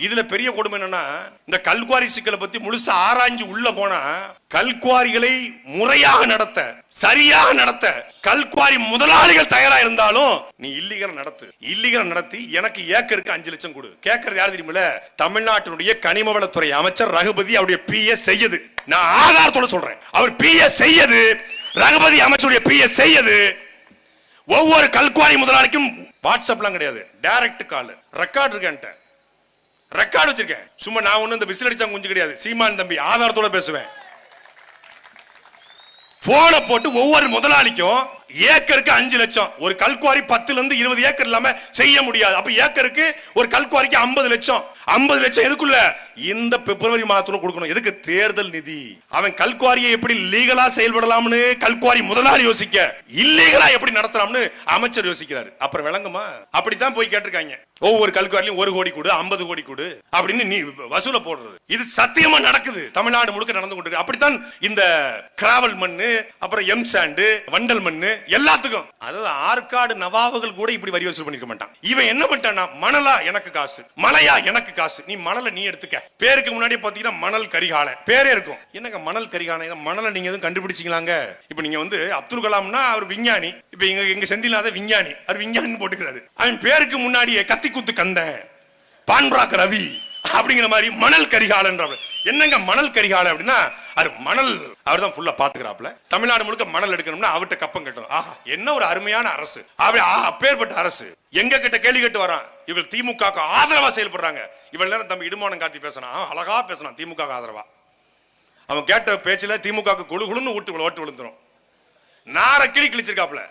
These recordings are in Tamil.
இதுல பெரிய கொடுமை என்னன்னா, இந்த கல்குவாரி சிக்கலை பத்தி முழுசா ஆராய்ஞ்சு உள்ள போனா, கல்குவாரிகளை முறையாக நடத்த, சரியாக நடத்த கல்குவாரி முதலாளிகள் தயாரா இருந்தாலும் நீ இல்லீகல் நடத்து. இல்லீகல் நடத்தி எனக்கு ஏக்கருக்கு 5 லட்சம் கொடு. கேட்கறது யாரு தெரியுமில்ல? தமிழ்நாட்டினுடைய கனிமவளத்துறை அமைச்சர் ரகுபதி, அவருடைய பிஎஸ் செய்யது. நான் ஆதாரத்தோட சொல்றேன். அவர் பிஎஸ் செய்யது, ரகுபதி அமைச்சருடைய பிஎஸ் செய்யது. ஒவ்வொரு கல்குவாரி முதலாளிக்கும் வாட்ஸ்அப்லாம் கிடையாது, டைரக்ட் கால். ரெக்கார்ட் இருக்கேன்ட்ட, ரெக்கார்டு வச்சிருக்கேன். சும்மா நான் ஒண்ணு இந்த விசில் அடிச்சா குஞ்சு கிடையாது. சீமான் தம்பி ஆதாரத்தோட பேசுவேன். போன போட்டு ஒவ்வொரு முதலாளிக்கும் ஏக்கருக்கு 5 லட்சம். ஒரு கல்குவாரி 10 இருந்து 20 ஏக்கர் இல்லாம செய்ய முடியாது. அப்ப ஏக்கருக்கு ஒரு கல்குவாரிக்கு 50 லட்சம். 50 லட்சம் எதுக்குள்ள? இந்த பிப்ரவரி மாதத்துல கொடுக்கணும். எதுக்கு? தேர்தல் நிதி. அவன் கல்குவாரியை எப்படி லீகலா செயல்படலாம்னு கல்குவாரி முதலாளி யோசிக்க, இல்லீகலா எப்படி நடத்தலாம்னு அமைச்சர் யோசிக்கிறாரு. அப்புறம் விளங்குமா? அப்படித்தான் போய் கேட்டிருக்காங்க. ஒவ்வொரு கல்குவாரிலையும் 1 கோடி கொடு, 50 கோடி கொடு அப்படின்னு நீ வசூல போடுறது. இது சத்தியமா நடக்குது, தமிழ்நாடு முழுக்க நடந்து கொண்டிருக்கு. அப்படித்தான் இந்த கிராவல் மண்ணு, அப்புறம் எம் சாண்டு, வண்டல் மண்ணு எல்லாத்துக்கும். அதாவது ஆற்காடு நவாபுகள் கூட இப்படி வரி வசூல் பண்ணிருக்க மாட்டான். இவன் என்ன பண்ணிட்டான்னா, மணலா எனக்கு காசு, மலையா எனக்கு காசு, நீ மணலை நீ எடுத்துக்க. பேருக்கு முன்னாடி பாத்தீங்கன்னா மணல் கரிகாலன் பேரே இருக்கும். என்னங்க மணல் கரிகாலன்? மணலை நீங்க எதுவும் கண்டுபிடிச்சிங்களாங்க? இப்ப நீங்க வந்து அப்துல் கலாம்னா அவர் விஞ்ஞானி, இப்ப எங்க செந்தில்நாத விஞ்ஞானி, அவர் விஞ்ஞானி போட்டுக்கிறாரு. அவன் பேருக்கு முன்னாடியே கத்தி குத்து கந்தன், பான்ராக் ரவி அப்படிங்கிற மாதிரி மணல் கரிகாலன். என்னங்க மணல் கரிகாலன் அப்படின்னா, அது மணல் அவர் தான் ஃபுல்லா பாத்துக்கிறாப்ல. தமிழ்நாடு முழுக்க மணல் எடுக்கணும்னா அவர்கிட்ட கப்பம் கட்டணும். ஆஹா, என்ன ஒரு அருமையான அரசு! அப்பேற்பட்ட அரசு எங்க கிட்ட கேள்வி கேட்டு வரான். இவங்க திமுக ஆதரவா செயல்படுறாங்க. இவள் நேரம் தம்பி இடுமானம் காட்டி பேசினான், அழகா பேசினான் திமுக ஆதரவா. அவன் கேட்ட பேச்சுல திமுக குழு குழுன்னு ஓட்டு விழுந்துரும். நார கிளி கிழிச்சிருக்காப்ல.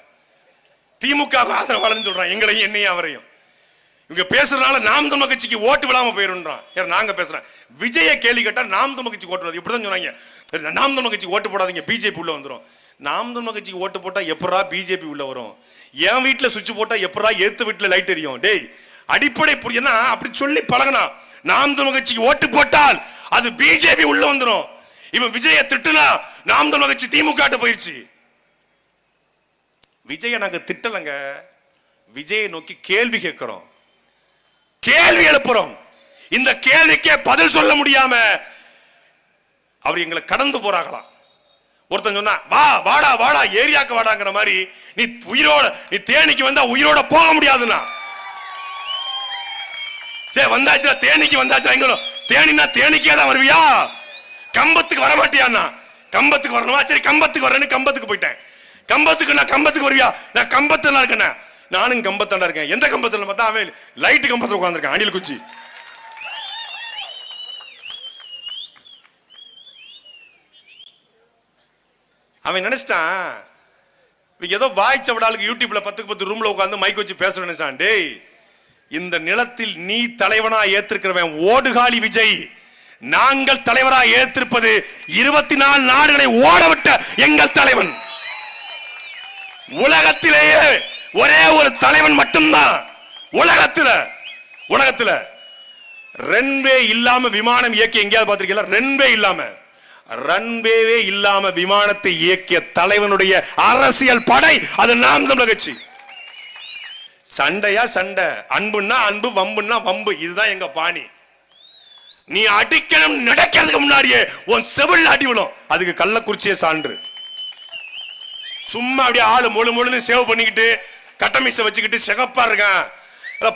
திமுக ஆதரவாளன்னு சொல்றான் எங்களையும் என்னையும் அவரையும். இவங்க பேசுறதுனால நாம் தமிழர் கட்சிக்கு ஓட்டு விழாம போயிருன்றான். நாங்க பேசுறேன். விஜய கேள்வி கேட்டா நாம் தமிழர் கட்சி ஓட்டு விடாது இப்படிதான் சொன்னாங்க. நாம் தமிழர் கட்சி ஓட்டு போடாதீங்க, பிஜேபி உள்ள வந்துரும். நாம் தமிழர் கட்சிக்கு ஓட்டு போட்டா எப்பரா பிஜேபி உள்ள வரும்? என் வீட்டுல சுவிட்ச் போட்டா எப்பரா ஏத்து வீட்டுல லைட் எரியும்? டேய், அடிப்படை புரியனா அப்படி சொல்லி பழகனா. நாம் தமிழர் கட்சிக்கு ஓட்டு போட்டால் அது பிஜேபி உள்ள வந்துரும். இவன் விஜய திட்டுனா நாம் தமிழர் கட்சி திமுக போயிருச்சு. விஜய நாங்க திட்டலங்க, விஜயை நோக்கி கேள்வி கேட்கிறோம், கேள்வி எழுப்புறோம். இந்த கேள்விக்கே பதில் சொல்ல முடியாம அவர் எங்களை கடந்து போறாங்களாம். ஒருத்தன் சொன்னா, வா வாடா வாடா ஏரியாக்கு வாடாங்கிற மாதிரி, நீ உயிரோட நீ தேனிக்கு வந்தா உயிரோட போக முடியாதுன்னா. சரி வந்தாச்சுனா தேனிக்கு வந்தாச்சுனா எங்க தேனினா தேனிக்கே தான் வருவியா? கம்பத்துக்கு வர மாட்டியான்னா? கம்பத்துக்கு வரணுமா? சரி கம்பத்துக்கு வரேன்னு கம்பத்துக்கு போயிட்டேன். கம்பத்துக்கு நான் கம்பத்துக்கு வருவியா? நான் கம்பத்துல இருக்கேன். நானும் கம்பத்தாண்டா இருக்கேன். எந்த கம்பத்துல பார்த்தா அவன் லைட் கம்பத்துல உட்கார்ந்திருக்கான், அணில் குச்சி. அவன் நினைச்சிட்டான் ஏதோ வாய்ச்ச விடாளுக்கு யூடியூப்ல 10 ரூம்ல உட்கார்ந்து மைக் வச்சு பேச நினைச்சான். டேய், இந்த நிலத்தில் நீ தலைவனா ஏத்திருக்கிறவன் ஓடுகாலி விஜய். நாங்கள் தலைவரா ஏற்றிருப்பது 24 நாடுகளை ஓடவிட்ட எங்கள் தலைவன். உலகத்திலேயே ஒரே ஒரு தலைவன் மட்டும்தான் உலகத்துல ரன்வே இல்லாம விமானம் இயக்கி எங்கேயாவது பார்த்திருக்கீங்களா? ரன்வே இல்லாம, ரன்வேவே இல்லாம விமானத்தை இயக்கிய தலைவனுடைய அரசியல் படை அது நாம் தமிழர் கட்சி. சண்டையா சண்டை, அன்புன்னா அன்பு, வம்புன்னா வம்பு. இதுதான் எங்க பாணி. நீ அடிக்கணும் நடக்கிறதுக்கு முன்னாடியே உன் செவில் அடி விடும். அதுக்கு கள்ளக்குறிச்சியே சான்று. சும்மா அப்படியே ஆளு முழுன்னு சேவ் பண்ணிக்கிட்டு கட்டமிச வச்சுக்கிட்டு சிகப்பா இருக்கான்,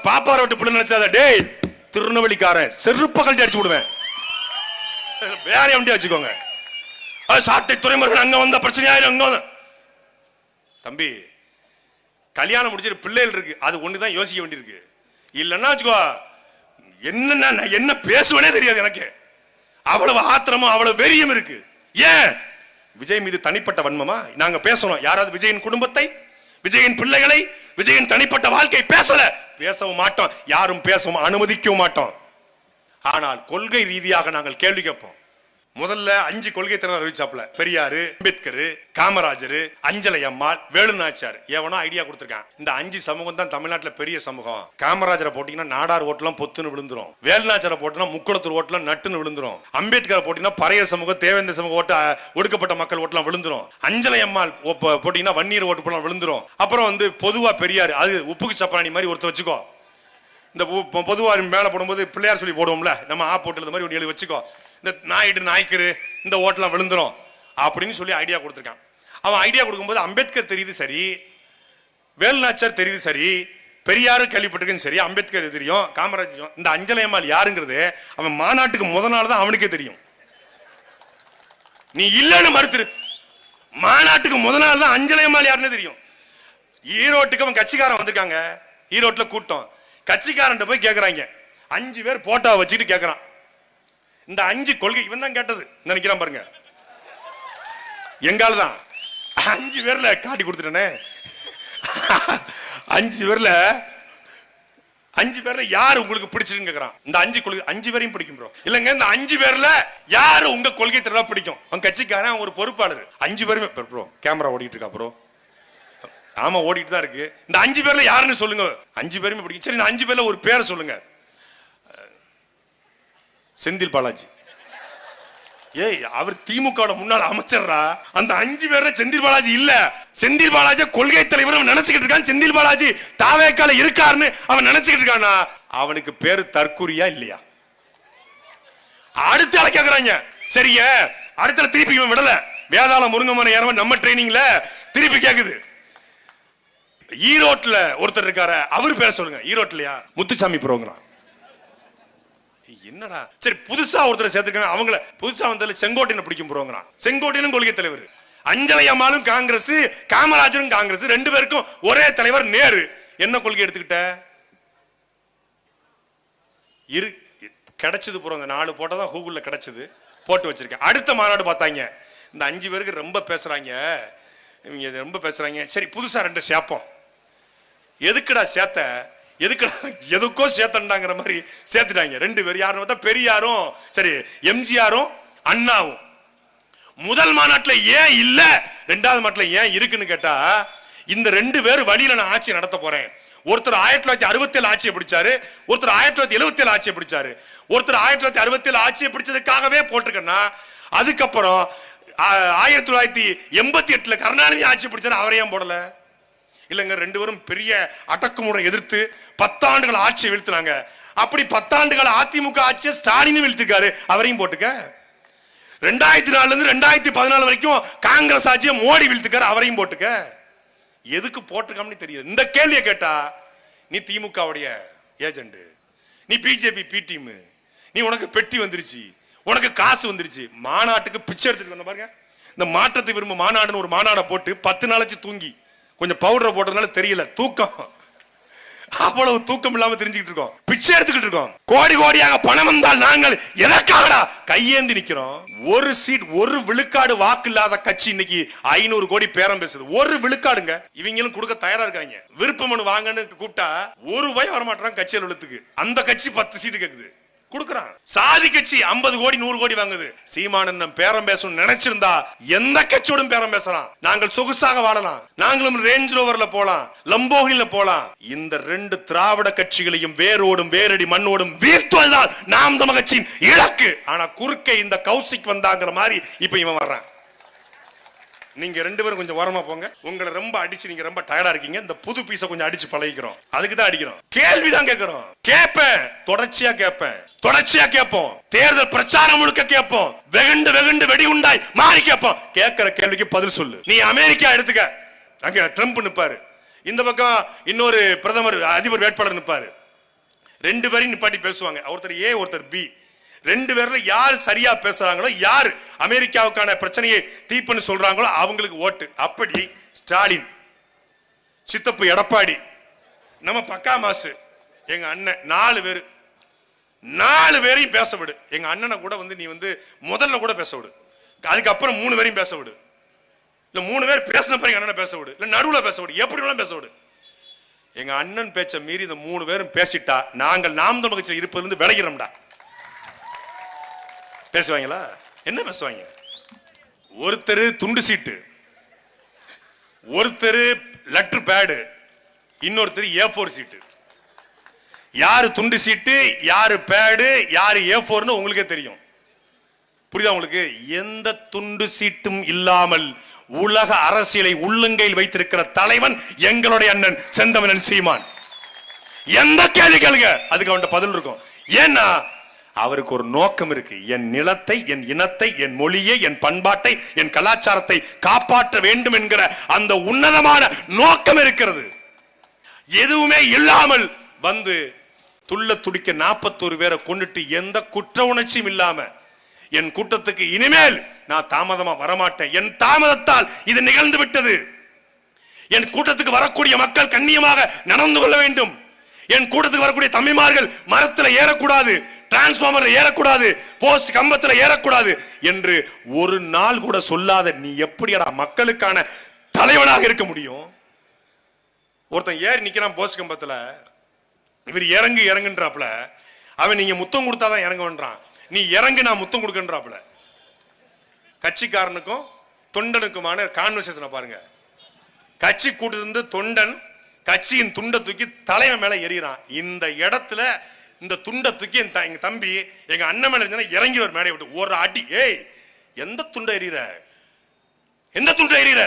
பாப்பார விட்டு புள்ள நினைச்சாத. டேய், திருநெல்வேலிக்காரன் செருப்ப கழட்டி அடிச்சு விடுவேன். வேற வண்டி வச்சுக்கோங்க. சாட்டை துறைமுருகன் அங்க வந்த பிரச்சனையாயிரும். அங்க தம்பி கல்யாணம் முடிச்சிட்டு பிள்ளைகள் இருக்கு, அது ஒண்ணுதான் யோசிக்க வேண்டியிருக்கு. இல்லைன்னா வச்சுக்கோ, என்ன பேசுவனே தெரியாது எனக்கு. அவ்வளவு ஆத்திரமும் அவ்வளவு வெறியும் இருக்கு. ஏன்? விஜய் மீது தனிப்பட்ட வன்மமா? நாங்க பேசணும். யாராவது விஜயின் குடும்பத்தை, விஜயின் பிள்ளைகளை, விஜயின் தனிப்பட்ட வாழ்க்கை பேசவும் மாட்டோம். யாரும் பேசவும் அனுமதிக்கவும் மாட்டோம். ஆனால் கொள்கை ரீதியாக நாங்கள் கேள்வி கேட்போம். முதல்ல 5 கொள்கை தலைவர் அறிவிச்சாப்ல. பெரியாரு, அம்பேத்கர், காமராஜர், அஞ்சலை அம்மாள், வேலுநாச்சியார். எவனோ ஐடியா கொடுத்திருக்கான். இந்த 5 சமூகம் தான் தமிழ்நாட்டில் பெரிய சமூகம். காமராஜரை போட்டீங்கன்னா நாடார் ஓட்டெல்லாம் பொத்துன்னு விழுந்துரும். வேலுநாச்சியாரை போட்டீங்கன்னா முக்குளத்தூர் ஓட்டெல்லாம் நட்டுன்னு விழுந்துரும். அம்பேத்கரை போட்டீங்கன்னா பறையர் சமூகம், தேவேந்திர சமூக ஓட்டு, ஒடுக்கப்பட்ட மக்கள் ஓட்டெல்லாம் விழுந்துரும். அஞ்சலை அம்மாள் போட்டீங்கன்னா வன்னியர் ஓட்டு போலாம் விழுந்துரும். அப்புறம் பொதுவா பெரியாரு, அது உப்புக்கு சப்பானி மாதிரி ஒருத்தர் வச்சுக்கோ. இந்த பொதுவா மேல போடும்போது பிள்ளையார் சொல்லி போடுவோம்ல, நம்ம ஆ போட்டு இந்த மாதிரி ஒன்று எழுதி வச்சுக்கோ, இந்த நாய்க்கரு இந்த ஓட்டெல்லாம் விழுந்துரும் அப்படின்னு சொல்லி ஐடியா கொடுத்துருக்கான். அவன் ஐடியா கொடுக்கும்போது அம்பேத்கர் தெரியுது சரி, வேலுநாச்சியார் தெரியுது சரி, பெரியாரு கேள்விப்பட்டிருக்கேன்னு சரி, அம்பேத்கர் தெரியும், காமராஜ் தெரியும். இந்த அஞ்சலை அம்மாள் யாருங்கிறது அவன் மாநாட்டுக்கு முதல் நாள் தான் அவனுக்கே தெரியும். நீ இல்லன்னு மறுத்துரு, மாநாட்டுக்கு முதல் நாள் தான் அஞ்சலை அம்மாள் யாருன்னு தெரியும். ஈரோட்டுக்கு அவன் கட்சிக்காரன் வந்திருக்காங்க, ஈரோட்டுல கூட்டம், கட்சிக்காரன் போய் கேட்கறாங்க, 5 பேர் போட்டோ வச்சுக்கிட்டு கேட்கறான், இந்த 5 கொள்கை இவன் தான் கேட்டது நினைக்கிறான் பாருங்க, எங்கால தான் 5 பேர்ல காட்டி கொடுத்துட்டேனே, 5 பேர்ல யாரு உங்களுக்கு பிடிச்சிருக்குன்னு கேக்குறான். இந்த 5 கொள்கை 5 பேரையும் பிடிக்கும் ப்ரோ. இல்லங்க, இந்த 5 பேர்ல யாரு உங்க கொள்கை தெளிவா பிடிக்கும்? அவன் கட்சிக்காரன், ஒரு பொறுப்பாளர், 5 பேருமே ப்ரோ கேமரா ஓடிட்டு இருக்கா ப்ரோ? ஆமா ஓடிட்டு தான் இருக்கு. இந்த 5 பேர்ல யாருன்னு சொல்லுங்க. 5 பேருமே பிடிக்கும். சரி, இந்த 5 பேர்ல ஒரு பேரை சொல்லுங்க. செந்தில் பாலாஜி. ஏய், அவர் திமுக முன்னாள் அமைச்சர்ரா. அந்த 5 பேர்ல செந்தில் பாலாஜி இல்ல. செந்தில் பாலாஜி கொள்கை தலைவர் நினைச்சுக்கிட்டு இருக்கான். செந்தில் பாலாஜி தாவேக்கால இருக்காருன்னு அவன் நினைச்சுக்கிட்டு இருக்கானா? அவனுக்கு பேரு தற்குறியா இல்லையா? அடுத்த ஆளை கேக்குறாங்க. சரிங்க, அடுத்த திருப்பி விடல, வேதாள முருங்கமர ஏறவன் நம்ம ட்ரைனிங்ல திருப்பி கேக்குது. ஈரோட்ல ஒருத்தர் இருக்காரு, அவரு பேர சொல்லுங்க. ஈரோட்லயா? முத்துசாமி ப்ரோங்கிறான். என்னடா, சரி புதுசா ஒருத்தர் சேர்த்துருக்காங்க, அவங்கள புதுசா வந்ததுல செங்கோட்டையனை பிடிக்கும் ப்ரோங்கிறான். செங்கோட்டையனும் கொள்கை தலைவர், அஞ்சலை அம்மாளும் காங்கிரஸ், காமராஜரும் காங்கிரஸ், 2 பேருக்கும் ஒரே தலைவர் நேரு. என்ன கொள்கை எடுத்துக்கிட்ட? கிடைச்சது ப்ரோங்க, 4 போட்டோ தான் கூகுள்ல கிடைச்சது, போட்டு வச்சிருக்கேன். அடுத்த மாநாடு பார்த்தாங்க, இந்த 5 பேருக்கு ரொம்ப பேசுறாங்க, இவங்க ரொம்ப பேசுறாங்க. சரி, புதுசா 2 சேர்ப்போம். எதுக்குடா சேர்த்த? எதுக்குடா? எதுக்கோ சேர்த்தண்டாங்கிற மாதிரி சேர்த்துட்டாங்க. 2 பேர் யாருன்னு பார்த்தா பெரியாரும் சரி எம்ஜிஆரும் அண்ணாவும். முதல் மாநாட்டுல ஏன் இல்ல, 2வது மாநாட்டுல ஏன் இருக்குன்னு கேட்டா, இந்த 2 பேர் வழியில நான் ஆட்சி நடத்த போறேன். ஒருத்தர் 1967 ஆட்சியை பிடிச்சாரு, ஒருத்தர் 1977 ஆட்சியை பிடிச்சாரு. ஒருத்தர் 1967 ஆட்சியை பிடிச்சதுக்காகவே போட்டிருக்கேன்னா, அதுக்கப்புறம் 1988 கருணாநிதி ஆட்சி பிடிச்சாரு, அவரையும் போடல. இல்லங்க, 2 பேரும் பெரிய அடக்குமுறை எதிர்த்து 10 ஆண்டுகள் ஆட்சியை வீழ்த்தினாங்க. அப்படி 10 ஆண்டுகள் அதிமுக ஆட்சியை ஸ்டாலினும் வீழ்த்திருக்காரு, அவரையும் போட்டுக்க. 2004 இருந்து 2014 வரைக்கும் காங்கிரஸ் ஆட்சியை மோடி வீழ்த்திருக்காரு, அவரையும் போட்டுக்க. எதுக்கு போட்டுக்காமனு தெரியாது. இந்த கேள்வியை கேட்டா, நீ திமுகவுடைய ஏஜென்ட், நீ பிஜேபி பி டீம், நீ உனக்கு பெட்டி வந்துருச்சு, உனக்கு காசு வந்துருச்சு, மாநாட்டுக்கு பிச்சை எடுத்துட்டு வந்த பாருங்க. இந்த மாற்றத்தை விரும்ப மாநாடுன்னு ஒரு மாநாடை போட்டு 10 நாளாச்சு தூங்கி, கொஞ்சம் பவுடரை போட்டதுனால தெரியல, தூக்கம் அவ்வளவு தூக்கம் இல்லாம தெரிஞ்சுக்கிட்டு இருக்கோம், பிச்சை எடுத்துக்கிட்டு இருக்கோம். கோடி கோடியாக பணம் வந்தால் நாங்கள் எதற்காகடா கையேந்தி நிக்கிறோம்? ஒரு சீட், ஒரு விழுக்காடு வாக்கு இல்லாத கட்சி இன்னைக்கு 500 கோடி பேரம் பேசுது. ஒரு விழுக்காடுங்க. இவங்களும் கொடுக்க தயாரா இருக்காங்க. விருப்ப மனு வாங்கன்னு கூப்பிட்டா ₹1 வரமாட்டான் கட்சி அலுவலகத்துக்கு. அந்த கட்சி 10 சீட்டு கேக்குது, கொடுக்கறான். சாதி கட்சி 50 கோடி 100 கோடி வாங்குது. சீமானன் பேரம் பேசணும் நினைச்சிருந்தா எந்த கட்சியோடும் பேரம் பேசலாம். நாங்கள் சொகுசாக வாழலாம், நாங்களும் ரேஞ்ச் ரோவர்ல போலாம், லம்போகினில போலாம். இந்த 2 திராவிட கட்சிகளையும் வேரோடும் வேரடி மண்ணோடும் வீழ்த்துவதுதான் நாம் தமிழர் கட்சியின் இலக்கு. ஆனா குறுக்கே இந்த கௌசிக் வந்தாங்கிற மாதிரி இப்ப இவன் வர்றான். நீங்க 2 பேரும் கொஞ்சம் ஓரமா போங்க. உங்களை ரொம்ப அடிச்சு நீங்க ரொம்ப டயர்டா இருக்கீங்க. இந்த புது பீஸை கொஞ்சம் அடிச்சு பழகிக்கிறோம், அதுக்கு தான் அடிக்கிறோம். கேள்விதான் கேட்கிறோம், கேட்பேன், தொடர்ச்சியா கேட்பேன், தொடர்ச்சியா கேட்போம். தேர்தல் பிரச்சாரம் முழுக்க கேட்போம், வெகுண்டு வெகுண்டு வெடி உண்டாய் மாறி கேட்போம். கேட்கிற கேள்விக்கு பதில் சொல்லு. நீ அமெரிக்கா எடுத்துக்க, அங்க ட்ரம்ப் நிப்பாரு, இந்த பக்கம் இன்னொரு பிரதமர் அதிபர் வேட்பாளர் நிப்பாரு. 2 பேரையும் நிப்பாட்டி பேசுவாங்க, ஒருத்தர் ஏ ஒருத்தர் பி. 2 பேர்ல யார் சரியா பேசுறாங்களோ, யார் அமெரிக்காவுக்கான பிரச்சனையை தீர்ப்புன்னு சொல்றாங்களோ அவங்களுக்கு ஓட்டு. அப்படி ஸ்டாலின், சித்தப்பு எடப்பாடி, நம்ம பக்கா மாசு, எங்க அண்ணன், 4 பேரையும் பேச விடு. எங்க அண்ணனை கூட நீ முதல்ல கூட பேச விடு, அதுக்கப்புறம் 3 பேரையும் பேச விடு. இல்ல 3 பேர் பேசின பிறகு அண்ணனை பேச விடு, இல்ல நடுவுல பேச விடு, எப்படி வேணாலும் பேச விடு. எங்க அண்ணன் பேச்ச மீறி இந்த 3 பேரும் பேசிட்டா நாங்கள் நாம் தமிழர் கட்சியில் இருப்பதிலிருந்து விலகிறோம்டா. பேசுவாங்களா? என்ன பேசுவாங்க? ஒருத்தர் துண்டு சீட்டு, ஒருத்தர் லெட்டர் பேடு, இன்னொருத்தர் A4 சீட்டு. யாரு துண்டு சீட்டு, யாரு பேடு, யாரு A4ன்னு உங்களுக்கே தெரியும். புரியுதா உங்களுக்கு? எந்த துண்டு சீட்டும் இல்லாமல் உலக அரசியலை உள்ளங்கையில் வைத்திருக்கிற தலைவன் எங்களுடைய அண்ணன் செந்தமிழன் சீமான். எந்த கேள்வி கேளுங்க, அதுக்கு அவன்கிட்ட பதில் இருக்கும். ஏன்னா அவருக்கு ஒரு நோக்கம் இருக்கு. என் நிலத்தை, என் இனத்தை, என் மொழியை, என் பண்பாட்டை, என் கலாச்சாரத்தை காப்பாற்ற வேண்டும் என்கிற அந்த உன்னதமான நோக்கம் இருக்கிறது. எதுவுமே இல்லாமல் வந்து துள்ள துடிக்க 41 பேரை கொண்டுட்டு எந்த குற்ற உணர்ச்சியும் இல்லாம என் கூட்டத்துக்கு இனிமேல் நான் தாமதமா வரமாட்டேன், என் தாமதத்தால் இது நிகழ்ந்து விட்டது, என் கூட்டத்துக்கு வரக்கூடிய மக்கள் கண்ணியமாக நடந்து கொள்ள வேண்டும், என் கூட்டத்துக்கு வரக்கூடிய தம்பிமார்கள் மரத்தில் ஏறக்கூடாது, டிரான்ஸ்பார்மர் ஏறக்கூடாது, போஸ்ட் கம்பத்தில் ஏறக்கூடாது என்று ஒரு நாள் கூட சொல்லாத நீ எப்படிடா மக்களுக்கான தலைவனாக இருக்க முடியும்? ஒருத்தன் ஏறி நிக்கிறான் போஸ்ட் கம்பத்துல, இவர் இறங்கு இறங்குன்றாப்ல, அவன் நீங்க முத்தம் கொடுத்தாதான் இறங்குன்றான், நீ இறங்கு நான் முத்தம் கொடுக்கன்றாப்ல. கட்சிக்காரனுக்கும் தொண்டனுக்குமான கான்வர்சேஷனை பாருங்க. கட்சி கூட்டிலிருந்து தொண்டன் கட்சியின் துண்டை தூக்கி தலைவன் மேல எறிகிறான். இந்த இடத்துல இந்த துண்டை தூக்கி எங்க தம்பி எங்க அண்ணன் மேல இருந்தா இறங்கி ஒரு மேடை விட்டு ஒரு அடி, ஏய் எந்த துண்டை எறிகிற, எந்த துண்டை எறிகிற?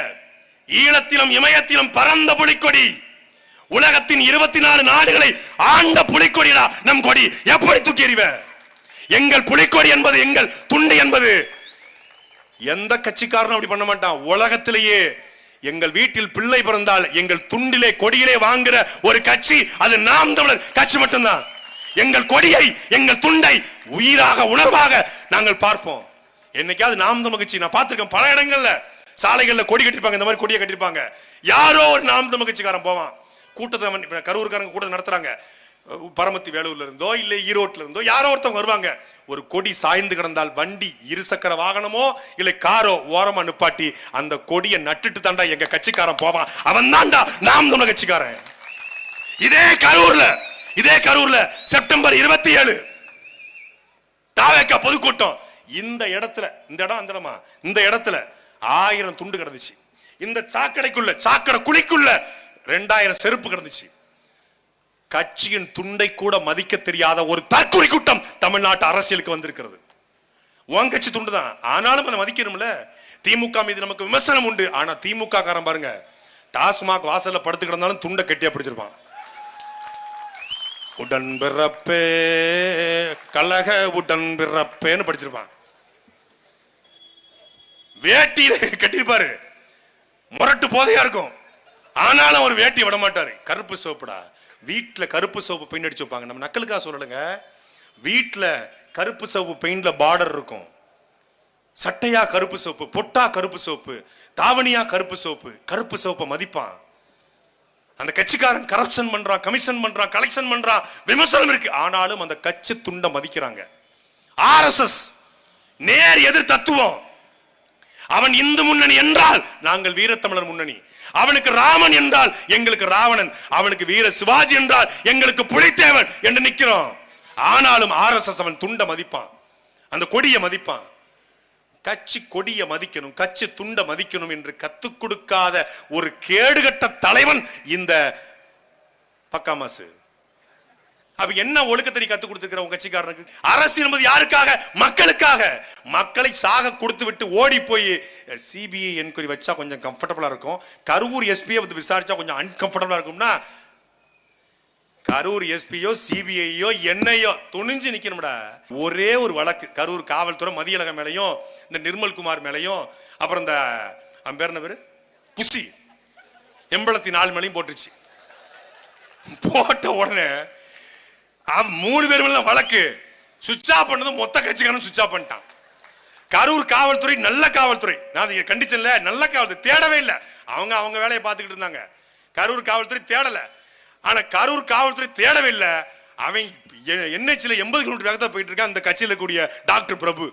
ஈழத்திலும் இமயத்திலும் பறந்த புலிக்கொடி, உலகத்தின் 24 நாடுகளை ஆண்ட புலிக்கொடிடா நம் கொடி, எப்படி தூக்கி எறிவ? எங்கள் புலிக்கொடி என்பது, எங்கள் துண்டு என்பது. எந்த கட்சிக்காரனும் அப்படி பண்ண மாட்டான். உலகத்திலேயே எங்கள் வீட்டில் பிள்ளை பிறந்தால் எங்கள் துண்டிலே கொடியிலே வாங்குற ஒரு கட்சி அது நாம் தமிழர் கட்சி மட்டும்தான். எங்கள் கொடியை, எங்கள் துண்டை உயிராக உணர்வாக நாங்கள் பார்ப்போம். என்னைக்காவது நாம் தமிழ் கட்சி நான் பார்த்திருக்கேன், பல இடங்கள்ல சாலைகள்ல கொடி கட்டிருப்பாங்க, இந்த மாதிரி கொடியை கட்டிருப்பாங்க. யாரோ ஒரு நாம் தமிழ் கட்சிக்காரன் போவான் கூட்டத்தை, கரூர்காரங்க கூட்டத்தை நடத்துறாங்க, பரமத்தி வேலூர்ல இருந்தோ இல்ல ஈரோட்ல இருந்தோ யாரோ ஒருத்தவங்க வருவாங்க. ஒரு கொடி சாய்ந்து கிடந்தால் வண்டி இருசக்கர வாகனமோ இல்ல காரோ ஓரமா நிப்பாட்டி அந்த கொடியை நட்டுட்டு தாண்டா எங்க கட்சிக்காரன் போவான். அவன் தான்டா நாம் தமிழ் கட்சிக்காரன். இதே கரூர்ல செப்டம்பர் 27 தாவேக்கா பொதுக்கூட்டம். இந்த இடத்துல, இந்த இடம் அந்த இடமா, இந்த இடத்துல 1000 துண்டு கிடந்துச்சு. இந்த சாக்கடை குழிக்குள்ள 2000 செருப்பு கிடந்துச்சு. கட்சியின் துண்டை கூட மதிக்க தெரியாத ஒரு தற்கொலை கூட்டம் தமிழ்நாட்டு அரசியலுக்கு வந்திருக்கிறது. உன் கட்சி துண்டு தான், ஆனாலும் அதை மதிக்கணும்ல. திமுக மீது நமக்கு விமர்சனம் உண்டு, ஆனா திமுக காரன் பாருங்க டாஸ்மாக் வாசல்ல படுத்து கிடந்தாலும் துண்டை கெட்டியா பிடிச்சிருப்பான். உடன் பிறப்பே கலக உடன் பிறப்பேன்னு படிச்சிருப்பான். வேட்டியில கட்டிருப்பாரு, முரட்டு போதையா இருக்கும், ஆனாலும் ஒரு வேட்டி விட மாட்டாரு. கருப்பு சோப்புடா, வீட்டுல கருப்பு சோப்பு பெயிண்ட் அடிச்சு வைப்பாங்க. நம்ம நக்கலுக்காக சொல்லலுங்க, வீட்டுல கருப்பு சோப்பு பெயிண்ட்ல பார்டர் இருக்கும். சட்டையா கருப்பு சோப்பு, பொட்டா கருப்பு சோப்பு, தாவணியா கருப்பு சோப்பு, கருப்பு சோப்பை மதிப்பான். அந்த கட்சிக்காரன் கரப்ஷன் பண்றான், கமிஷன் பண்றான், கலெக்ஷன் பண்றான், விமர்சனம் இருக்கு, ஆனாலும் அந்த கட்சி துண்டை மதிக்கிறாங்க. RSS நேர் எதிர் தத்துவம். அவன் இந்து முன்னணி என்றால் நாங்கள் வீரத்தமிழர் முன்னணி, அவனுக்கு ராமன் என்றால் எங்களுக்கு ராவணன், அவனுக்கு வீர சிவாஜி என்றால் எங்களுக்கு புலித்தேவன் என்று நிக்கிறோம். ஆனாலும் RSS அவன் துண்ட மதிப்பான், அந்த கொடியை மதிப்பான். கட்சி கொடியை மதிக்கணும், கட்சி துண்ட மதிக்கணும் என்று கத்துக் கொடுக்காத ஒரு கேடுகட்ட தலைவன் இந்த பக்காமாசு. அப்ப என்ன ஒழுக்கத்தை கத்துக் கொடுத்திருக்கிற உங்க கட்சிக்காரனுக்கு? அரசியல் என்பது யாருக்காக? மக்களுக்காக. மக்களை சாக கொடுத்து விட்டு ஓடி போய் சிபிஐ என்கொயரி வச்சா கொஞ்சம் கம்ஃபர்டபுளா இருக்கும், கரூர் எஸ்பியை வந்து விசாரிச்சா கொஞ்சம் அன்கம்ஃபர்டபுளா இருக்கும்னா, கரூர் எஸ்பியோ சிபிஐயோ என்னையோ துணிஞ்சு நிக்கணும்டா. ஒரே ஒரு வழக்கு கரூர் காவல்துறை மதியழகன் மேலையும் இந்த நிர்மல்குமார் மேலையும் அப்புறம் இந்த பேர் என்ன பேரு புசி 84 மேலையும் போட்டுருச்சு. போட்ட உடனே 3 பேர் மேல வழக்கு சுவிட்ச் ஆஃப் பண்ணது மொத்த கட்சிக்காரன் சுவிட்ச் ஆஃப் பண்ணிட்டான். கரூர் காவல்துறை நல்ல காவல்துறை, நான் கண்டிச்சன்ல, நல்ல காவல்துறை தேடவே இல்லை, அவங்க வேலையை பார்த்துக்கிட்டு இருந்தாங்க. கரூர் காவல்துறை தேடல, ஆனா கரூர் காவல்துறை தேடவே இல்லை. அவன் NHல 80 கிலோமீட்டர் வேகத்தில் போயிட்டு இருக்கான். அந்த கட்சியில் கூடிய டாக்டர் பிரபு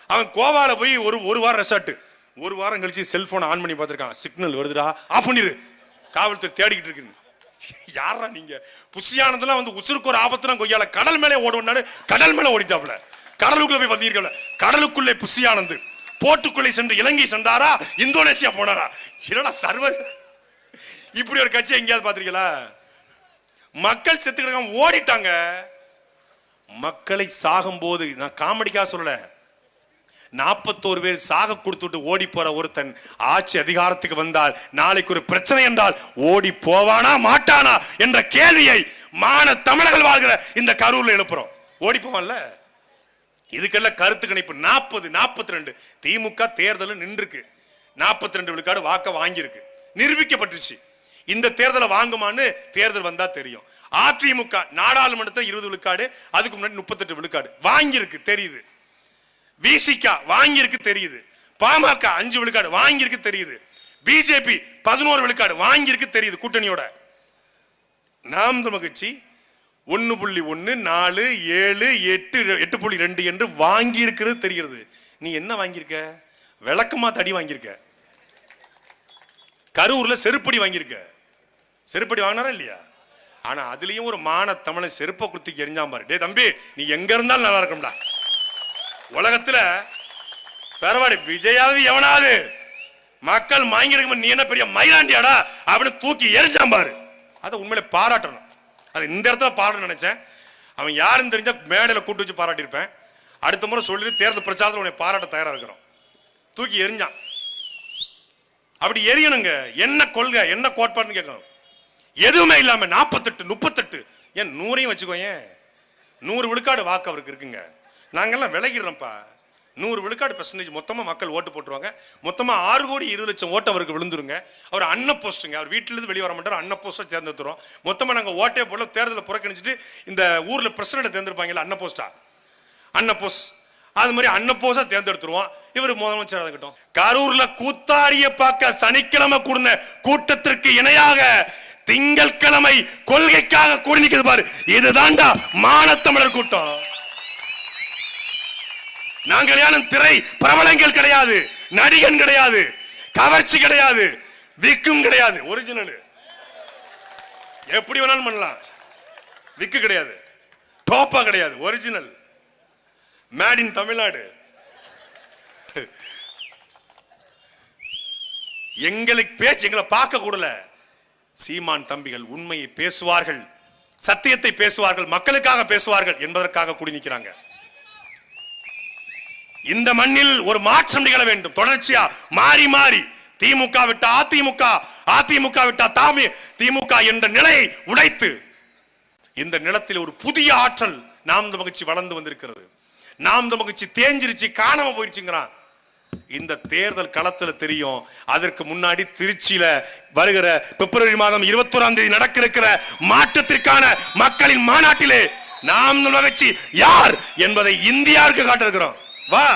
அவன் கோவால போய் ஒரு வாரம் ரெசார்ட், ஒரு வாரம் கழிச்சு செல்போன் ஆன் பண்ணி பார்த்திருக்கான், சிக்னல் வருதுடா ஆஃப் பண்ணிரு, காவல்துறை தேடிக்கிட்டு இருக்கு. யாரா நீங்க? புசியானதெல்லாம் வந்து உசுருக்கு ஒரு ஆபத்துனா கொய்யால கடல் மேலே ஓடுனாரு, கடல் மேலே ஓடிட்டாப்ல, கடலுக்குள்ள போய் வந்தீர்கள். கடலுக்குள்ளே புசியானந்து போட்டுக்குள்ளே சென்று இலங்கை சென்றாரா, இந்தோனேசியா போனாரா? என்னடா சர்வ இப்படி ஒரு கட்சி எங்கேயாவது பாத்திருக்கீங்களா? மக்கள் செத்து கிடக்காம ஓடிட்டாங்க. மக்களை சாகும் போது நான் காமெடிக்காக சொல்லல, 41 பேர் சாக கொடுத்துட்டு ஓடி போற ஒருத்தன் ஆட்சி அதிகாரத்துக்கு வந்தால் நாளைக்கு ஒரு பிரச்சனை என்றால் ஓடி போவானா மாட்டானா என்ற கேள்வியை மான தமிழர்கள் வாழ்கிற இந்த கரூர்ல எழுப்புறோம். ஓடி போவான்ல. இதுக்கெல்லாம் கருத்து கணிப்பு 40-42 திமுக தேர்தல் நின்றுருக்கு. 42 விழுக்காடு வாக்க வாங்கியிருக்கு, நிரூபிக்கப்பட்டுருச்சு. இந்த தேர்தலை வாங்குமான்னு தேர்தல் வந்தா தெரியும். அதிமுக நாடாளுமன்றத்தை 20 விழுக்காடு, அதுக்கு முன்னாடி 38 விழுக்காடு வாங்கியிருக்கு தெரியுது. விசிக வாங்கியிருக்கு தெரியுது. பாமக 5 விழுக்காடு வாங்கியிருக்கு தெரியுது. பிஜேபி 11 விழுக்காடு வாங்கியிருக்கு தெரியுது. கூட்டணியோட நாம் தமிழர் கட்சி 1.1 4 7 8 8.2 என்று வாங்கி இருக்கிறது தெரிகிறது. நீ என்ன வாங்கியிருக்க? விளக்கமா தடி வாங்கியிருக்க. கரூர்ல செருப்படி வாங்கியிருக்க. செருப்படி வாங்கினாரா இல்லையா? ஆனா அதுலயும் ஒரு மான தமிழை செருப்பை குத்தி எரிஞ்சான் பாரு. டே தம்பி, நீ எங்க இருந்தாலும் நல்லா இருக்கும்டா. உலகத்துல பரவாயில்ல, விஜயாவது எவனாவது மக்கள் வாங்கிடுங்க, நீ என்ன பெரிய மயிலாண்டியாடா அப்படின்னு தூக்கி எரிஞ்சான் பாரு. அதை உண்மையில பாராட்டணும். அது இந்த இடத்துல பாராட்ட நினைச்சேன். அவன் யாருன்னு தெரிஞ்சா மேடையில கூட்டு வச்சு பாராட்டியிருப்பேன். அடுத்த முறை சொல்லிட்டு தேர்தல் பிரச்சாரத்தில் உன்னை பாராட்ட தயாரா இருக்கிறோம். தூக்கி எரிஞ்சான். அப்படி எரியணுங்க. என்ன கொள்கை, என்ன கோட்பாடுன்னு கேட்கணும். எதுவுமே இல்லாம 48 38 ஏன் 100ஐயும் வச்சுக்கோ. ஏன் 100 விழுக்காடு வாக்கு அவருக்கு இருக்குங்க. நாங்கெல்லாம் விலகிறோம்ப்பா. 100 விழுக்காடு பெர்சன்டேஜ் மொத்தமா மக்கள் ஓட்டு போட்டுருவாங்க. மொத்தமா 6,20,00,000 ஓட்டு அவருக்கு விழுந்துருங்க. அவர் அன்ன போஸ்ட்டுங்க. அவர் வீட்டிலிருந்து வெளியே வர மாட்டார். அன்ன போஸ்ட்டை தேர்ந்தெடுத்துறோம். மொத்தமா நாங்க ஓட்டே போல தேர்தலை புறக்கணிச்சுட்டு இந்த ஊர்ல பிரசிடண்ட் தேர்ந்தெடுப்பாங்கல்ல, அன்ன போஸ்டா, அன்ன போஸ்ட், அது மாதிரி அன்ன போஸ்டா தேர்ந்தெடுத்துருவோம். இவர் முதலமைச்சராக இருக்கட்டும். கரூர்ல கூத்தாடிய பார்க்க சனிக்கிழமை கூடின கூட்டத்திற்கு இணையாக திங்கட்கிழமை கொள்கைக்காக கூடி நிற்கிறது பாரு. இதுதான்டா மானத்தமிழர் கூட்டம். நாங்கள் யாரும் திரை பிரபலங்கள் கிடையாது, நடிகன் கிடையாது, கவர்ச்சி கிடையாது, விக்கும் கிடையாது. ஒரிஜினல் எப்படி வேணாலும் பண்ணலாம். விக்கு கிடையாது, டோப்பா கிடையாது. Original made in Tamil Nadu. எங்களுக்கு பேச்சு, எங்களை பார்க்க கூடல. சீமான் தம்பிகள் உண்மையை பேசுவார்கள், சத்தியத்தை பேசுவார்கள், மக்களுக்காக பேசுவார்கள் என்பதற்காக கூடி நிற்கிறாங்க. இந்த மண்ணில் ஒரு மாற்றம் நிகழ வேண்டும். தொடர்ச்சியா மாறி மாறி திமுக விட்டா அதிமுக, அதிமுக விட்டா திமுக என்ற நிலையை உடைத்து இந்த நிலத்தில் ஒரு புதிய ஆற்றல் நாம் தமிழர் கட்சி வளர்ந்து வந்திருக்கிறது. நாம் தமிழர் கட்சி தேஞ்சிருச்சு, காணாம போயிருச்சுங்கிறான். இந்த தேர்தல் களத்தில் தெரியும். அதற்கு முன்னாடி திருச்சியில வருகிற பிப்ரவரி மாதம் 21ஆம் தேதி நடக்க இருக்கிற மாற்றத்திற்கான மக்களின் மாநாட்டிலே நாம் தமிழர் கட்சி யார் என்பதை இந்தியாவுக்கு காட்ட இருக்கிறோம். வா.